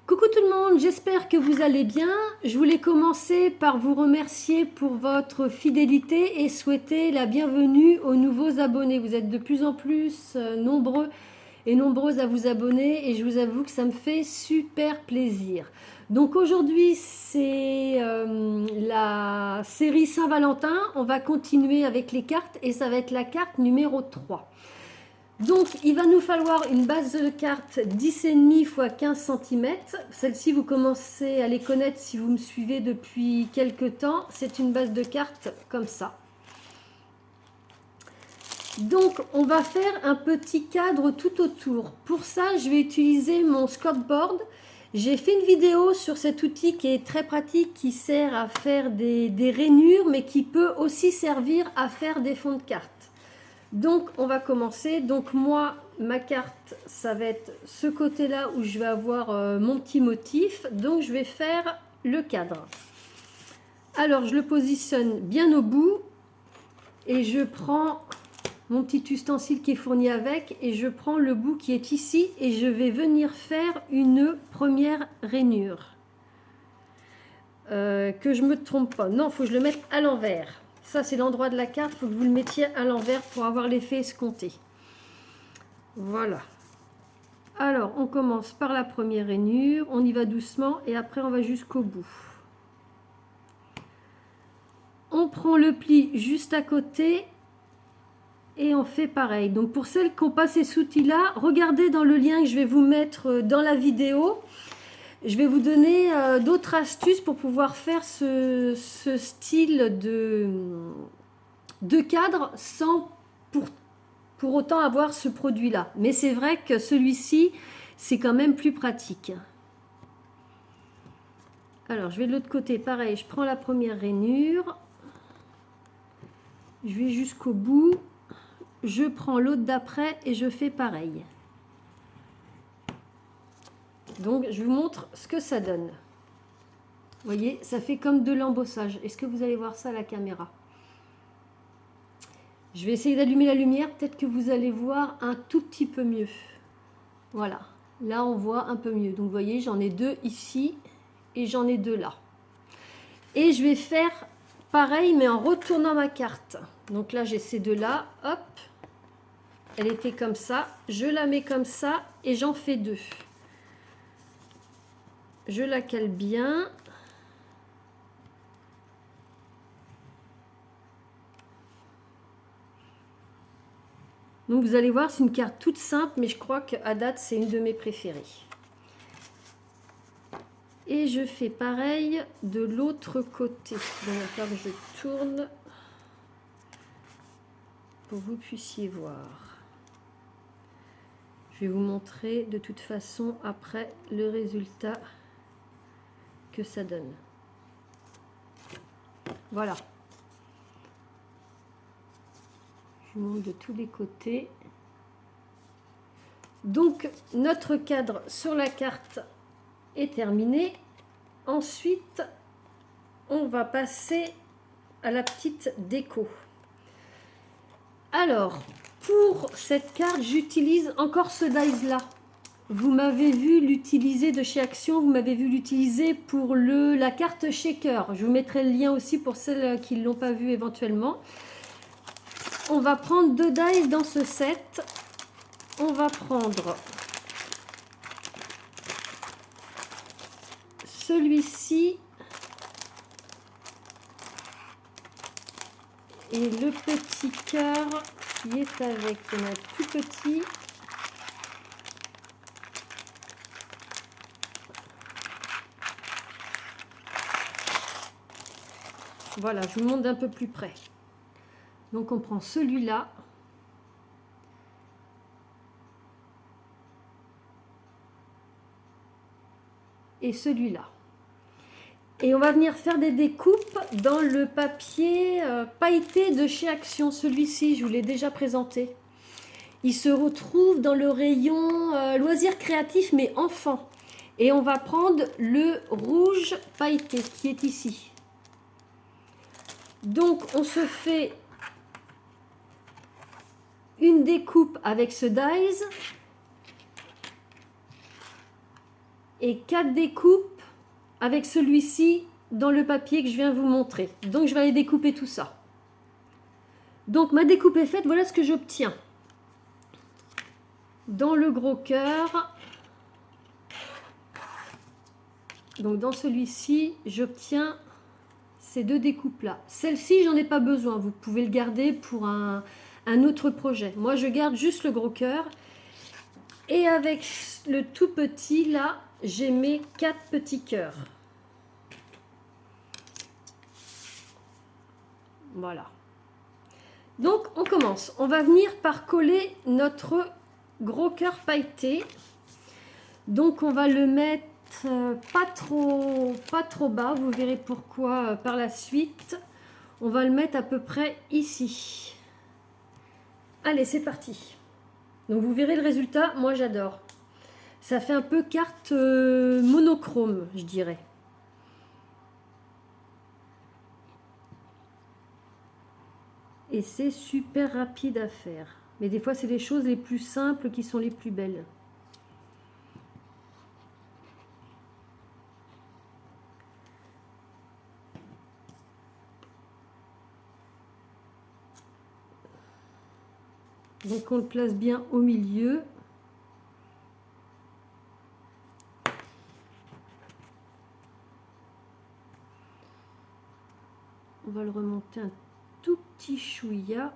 Coucou tout le monde, j'espère que vous allez bien. Je voulais commencer par vous remercier pour votre fidélité et souhaiter la bienvenue aux nouveaux abonnés. Vous êtes de plus en plus nombreux et nombreuses à vous abonner et je vous avoue que ça me fait super plaisir. Donc aujourd'hui c'est la série Saint-Valentin. On va continuer avec les cartes et ça va être la carte numéro 3. Donc, il va nous falloir une base de cartes 10,5 x 15 cm. Celle-ci, vous commencez à les connaître si vous me suivez depuis quelques temps. C'est une base de cartes comme ça. Donc, on va faire un petit cadre tout autour. Pour ça, je vais utiliser mon Scotboard. J'ai fait une vidéo sur cet outil qui est très pratique, qui sert à faire des rainures, mais qui peut aussi servir à faire des fonds de cartes. Donc on va commencer. Donc moi ma carte ça va être ce côté là où je vais avoir mon petit motif. Donc je vais faire le cadre. Alors je le positionne bien au bout et je prends mon petit ustensile qui est fourni avec et je prends le bout qui est ici et je vais venir faire une première rainure. Que je me trompe pas, non, il faut que je le mette à l'envers. Ça c'est l'endroit de la carte, il faut que vous le mettiez à l'envers pour avoir l'effet escompté. Voilà. Alors on commence par la première rainure, on y va doucement et après on va jusqu'au bout. On prend le pli juste à côté et on fait pareil. Donc pour celles qui n'ont pas ces outils-là, regardez dans le lien que je vais vous mettre dans la vidéo. Je vais vous donner d'autres astuces pour pouvoir faire ce style de cadre sans pour autant avoir ce produit-là. Mais c'est vrai que celui-ci, c'est quand même plus pratique. Alors, je vais de l'autre côté, pareil, je prends la première rainure. Je vais jusqu'au bout. Je prends l'autre d'après et je fais pareil. Donc, je vous montre ce que ça donne. Vous voyez, ça fait comme de l'embossage. Est-ce que vous allez voir ça à la caméra? Je vais essayer d'allumer la lumière. Peut-être que vous allez voir un tout petit peu mieux. Voilà. Là, on voit un peu mieux. Donc, vous voyez, j'en ai deux ici et j'en ai deux là. Et je vais faire pareil, mais en retournant ma carte. Donc là, j'ai ces deux-là. Hop. Elle était comme ça. Je la mets comme ça et j'en fais deux. Je la cale bien. Donc vous allez voir, c'est une carte toute simple, mais je crois qu'à date, c'est une de mes préférées. Et je fais pareil de l'autre côté. Donc il va falloir que je tourne pour que vous puissiez voir. Je vais vous montrer de toute façon après le résultat que ça donne. Voilà. Je vous montre de tous les côtés. Donc notre cadre sur la carte est terminé. Ensuite, on va passer à la petite déco. Alors, pour cette carte, j'utilise encore ce dies là. Vous m'avez vu l'utiliser de chez Action, vous m'avez vu l'utiliser pour la carte shaker. Je vous mettrai le lien aussi pour celles qui ne l'ont pas vu éventuellement. On va prendre deux dies dans ce set. On va prendre celui-ci et le petit cœur qui est avec un tout petit. Voilà, je vous montre d'un peu plus près. Donc on prend celui-là. Et celui-là. Et on va venir faire des découpes dans le papier pailleté de chez Action. Celui-ci, je vous l'ai déjà présenté. Il se retrouve dans le rayon loisirs créatifs, mais enfants. Et on va prendre le rouge pailleté qui est ici. Donc, on se fait une découpe avec ce dies. et 4 découpes avec celui-ci dans le papier que je viens vous montrer. Donc je vais aller découper tout ça. Donc ma découpe est faite, voilà ce que j'obtiens. Dans le gros cœur, donc dans celui-ci, j'obtiens ces 2 découpes là. Celle-ci, j'en ai pas besoin, vous pouvez le garder pour un autre projet. Moi, je garde juste le gros cœur. Et avec le tout petit là, j'ai mes 4 petits cœurs. Voilà. Donc, on commence. On va venir par coller notre gros cœur pailleté. Donc, on va le mettre pas trop bas. Vous verrez pourquoi par la suite. On va le mettre à peu près ici. Allez, c'est parti. Donc, vous verrez le résultat. Moi, j'adore. Ça fait un peu carte monochrome, je dirais. Et c'est super rapide à faire. Mais des fois, c'est les choses les plus simples qui sont les plus belles. Donc, on le place bien au milieu. On va le remonter un tout petit chouïa.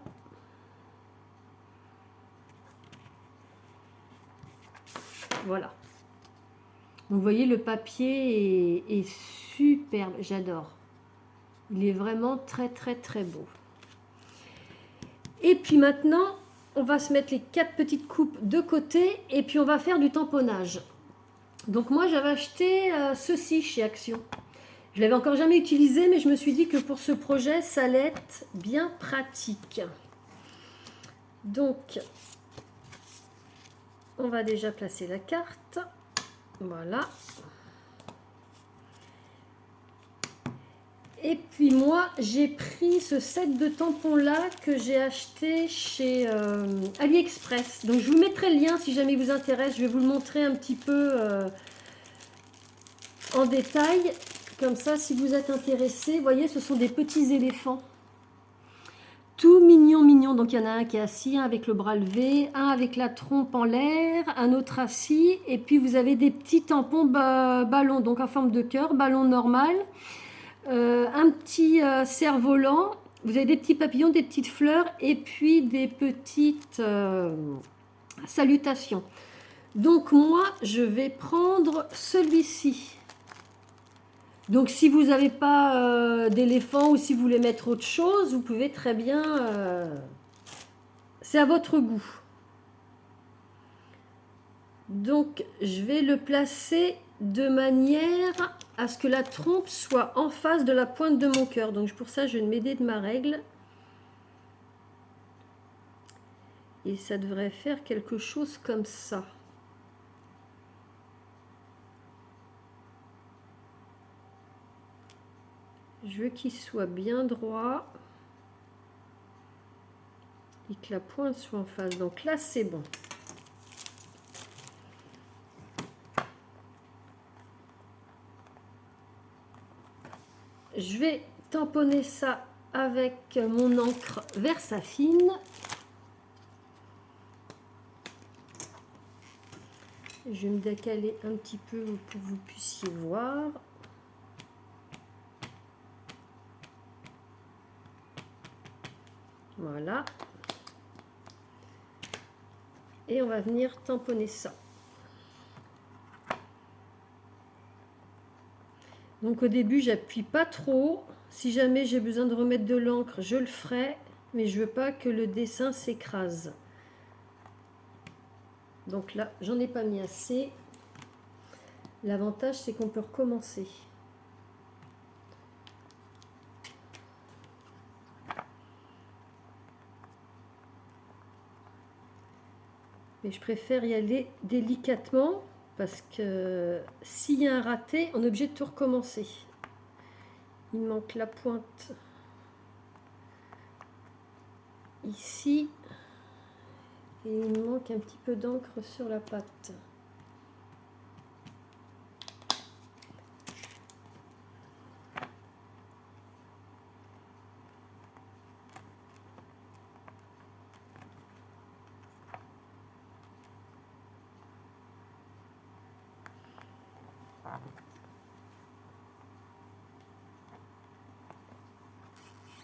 Voilà. Vous voyez, le papier est superbe, j'adore. Il est vraiment très très beau. Et puis maintenant, on va se mettre les 4 petites coupes de côté et puis on va faire du tamponnage. Donc moi, j'avais acheté ceci chez Action. Je l'avais encore jamais utilisé, mais je me suis dit que pour ce projet, ça allait être bien pratique. Donc, on va déjà placer la carte. Voilà. Et puis moi, j'ai pris ce set de tampons là que j'ai acheté chez AliExpress. Donc je vous mettrai le lien si jamais il vous intéresse. Je vais vous le montrer un petit peu en détail. Comme ça, si vous êtes intéressé, vous voyez, ce sont des petits éléphants. Tout mignon, mignon. Donc il y en a un qui est assis, un avec le bras levé, un avec la trompe en l'air, un autre assis. Et puis vous avez des petits tampons ballons, donc en forme de cœur, ballon normal. Un petit cerf-volant, vous avez des petits papillons, des petites fleurs et puis des petites salutations. Donc moi, je vais prendre celui-ci. Donc si vous n'avez pas d'éléphant ou si vous voulez mettre autre chose, vous pouvez très bien... c'est à votre goût. Donc je vais le placer de manière à ce que la trompe soit en face de la pointe de mon cœur. Donc pour ça, je vais m'aider de ma règle. Et ça devrait faire quelque chose comme ça. Je veux qu'il soit bien droit. Et que la pointe soit en face. Donc là, c'est bon. Je vais tamponner ça avec mon encre Versafine. Je vais me décaler un petit peu pour que vous puissiez voir. Voilà. Et on va venir tamponner ça. Donc au début, j'appuie pas trop. Si jamais j'ai besoin de remettre de l'encre, je le ferai. Mais je veux pas que le dessin s'écrase. Donc là, j'en ai pas mis assez. L'avantage, c'est qu'on peut recommencer. Mais je préfère y aller délicatement parce que s'il y a un raté, on est obligé de tout recommencer. Il manque la pointe ici et il manque un petit peu d'encre sur la patte.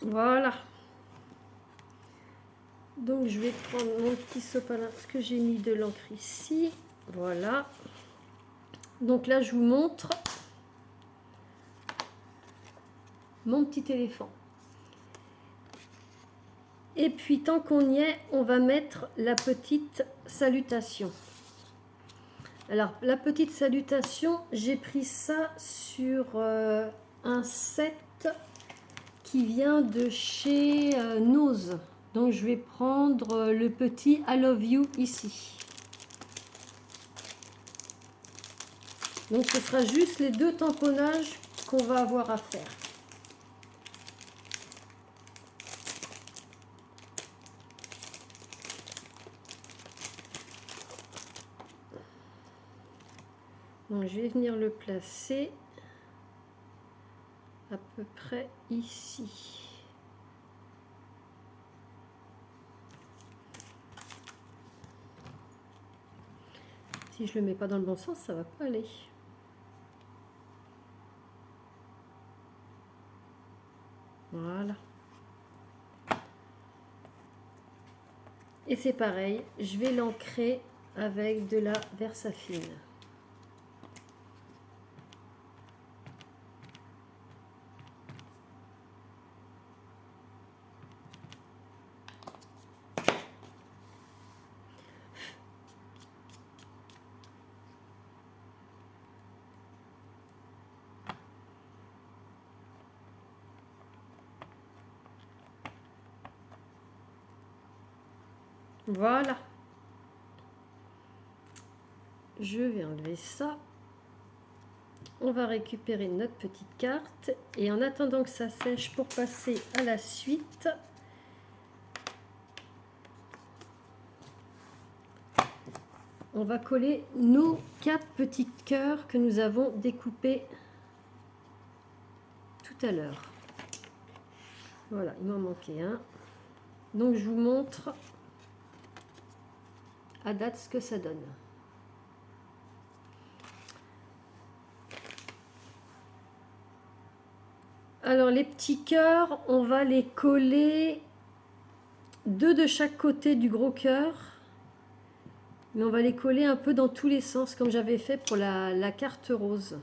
Voilà. Donc je vais prendre mon petit sopalin, parce que j'ai mis de l'encre ici. Voilà. Donc là, je vous montre mon petit éléphant. Et puis, tant qu'on y est, on va mettre la petite salutation. Alors, la petite salutation, j'ai pris ça sur un set qui vient de chez Nose. Donc, je vais prendre le petit I Love You ici. Donc, ce sera juste les 2 tamponnages qu'on va avoir à faire. Donc, je vais venir le placer à peu près ici. Si je le mets pas dans le bon sens, ça va pas aller. Voilà. Et c'est pareil, je vais l'ancrer avec de la Versafine. Voilà. Je vais enlever ça. On va récupérer notre petite carte. Et en attendant que ça sèche pour passer à la suite, on va coller nos 4 petits cœurs que nous avons découpés tout à l'heure. Voilà, il m'en manquait un. Donc je vous montre à date ce que ça donne. Alors les petits cœurs, on va les coller 2 de chaque côté du gros cœur. Mais on va les coller un peu dans tous les sens comme j'avais fait pour la carte rose.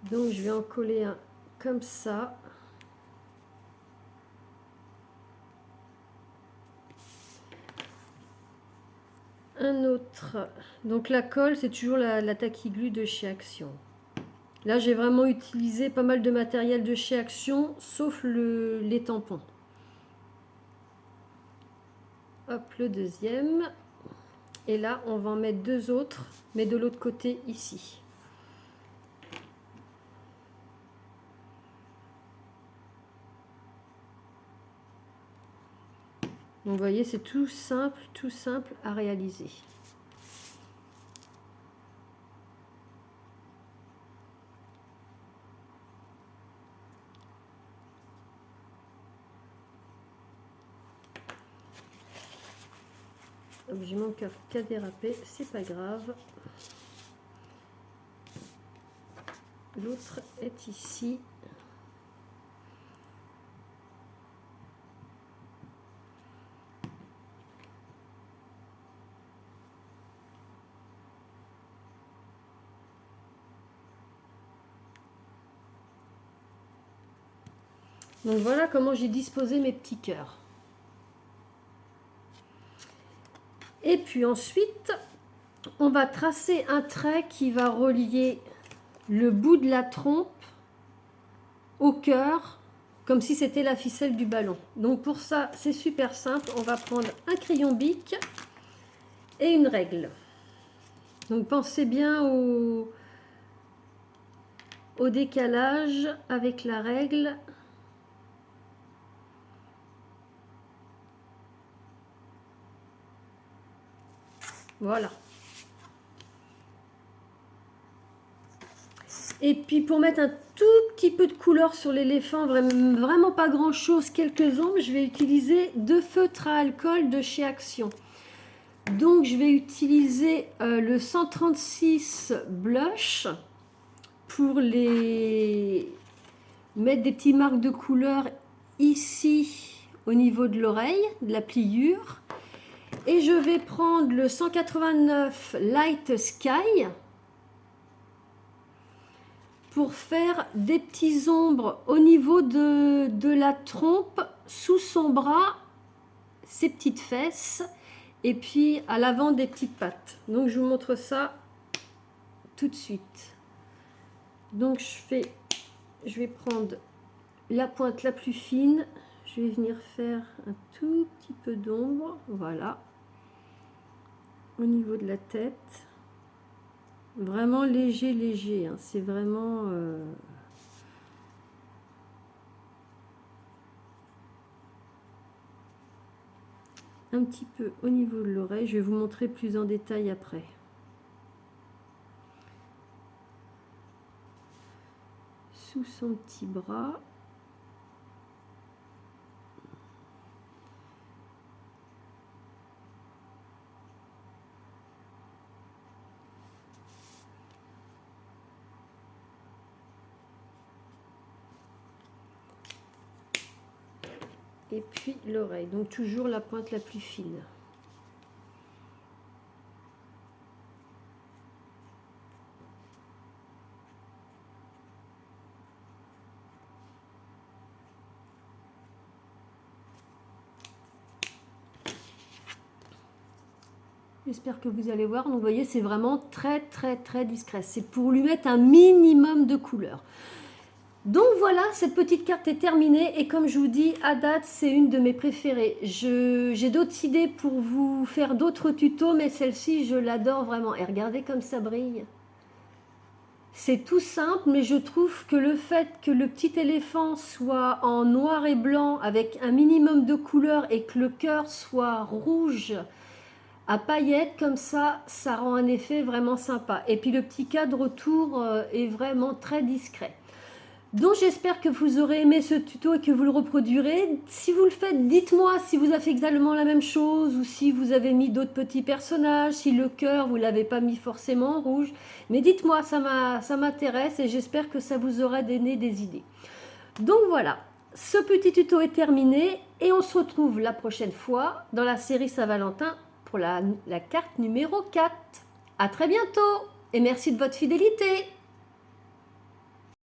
Donc je vais en coller un comme ça. Un autre. Donc la colle, c'est toujours la Tacky-Glue de chez Action. Là, j'ai vraiment utilisé pas mal de matériel de chez Action, sauf les tampons. Hop, le deuxième. Et là, on va en mettre 2 autres, mais de l'autre côté, ici. Donc, vous voyez, c'est tout simple à réaliser. J'ai mon cœur qui a dérapé, c'est pas grave. L'autre est ici. Donc voilà comment j'ai disposé mes petits cœurs. Et puis ensuite, on va tracer un trait qui va relier le bout de la trompe au cœur, comme si c'était la ficelle du ballon. Donc pour ça, c'est super simple. On va prendre un crayon Bic et une règle. Donc pensez bien au décalage avec la règle. Voilà. Et puis pour mettre un tout petit peu de couleur sur l'éléphant, vraiment pas grand chose, quelques ombres, je vais utiliser 2 feutres à alcool de chez Action. Donc je vais utiliser le 136 blush pour les mettre des petites marques de couleur ici au niveau de l'oreille, de la pliure. Et je vais prendre le 189 Light Sky pour faire des petits ombres au niveau de la trompe, sous son bras, ses petites fesses, et puis à l'avant des petites pattes. Donc je vous montre ça tout de suite. Donc je vais prendre la pointe la plus fine, je vais venir faire un tout petit peu d'ombre, voilà, au niveau de la tête. Vraiment léger, léger, hein. C'est vraiment... un petit peu au niveau de l'oreille. Je vais vous montrer plus en détail après. Sous son petit bras. Et puis l'oreille, donc toujours la pointe la plus fine. J'espère que vous allez voir. Donc vous voyez, c'est vraiment très très très discret. C'est pour lui mettre un minimum de couleur. Donc voilà, cette petite carte est terminée et comme je vous dis, à date, c'est une de mes préférées. J'ai d'autres idées pour vous faire d'autres tutos, mais celle-ci, je l'adore vraiment. Et regardez comme ça brille. C'est tout simple, mais je trouve que le fait que le petit éléphant soit en noir et blanc avec un minimum de couleur et que le cœur soit rouge à paillettes comme ça rend un effet vraiment sympa. Et puis le petit cadre autour est vraiment très discret. Donc j'espère que vous aurez aimé ce tuto et que vous le reproduirez. Si vous le faites, dites-moi si vous avez fait exactement la même chose ou si vous avez mis d'autres petits personnages, si le cœur vous l'avez pas mis forcément en rouge. Mais dites-moi, ça m'intéresse et j'espère que ça vous aura donné des idées. Donc voilà, ce petit tuto est terminé et on se retrouve la prochaine fois dans la série Saint-Valentin pour la carte numéro 4. À très bientôt et merci de votre fidélité.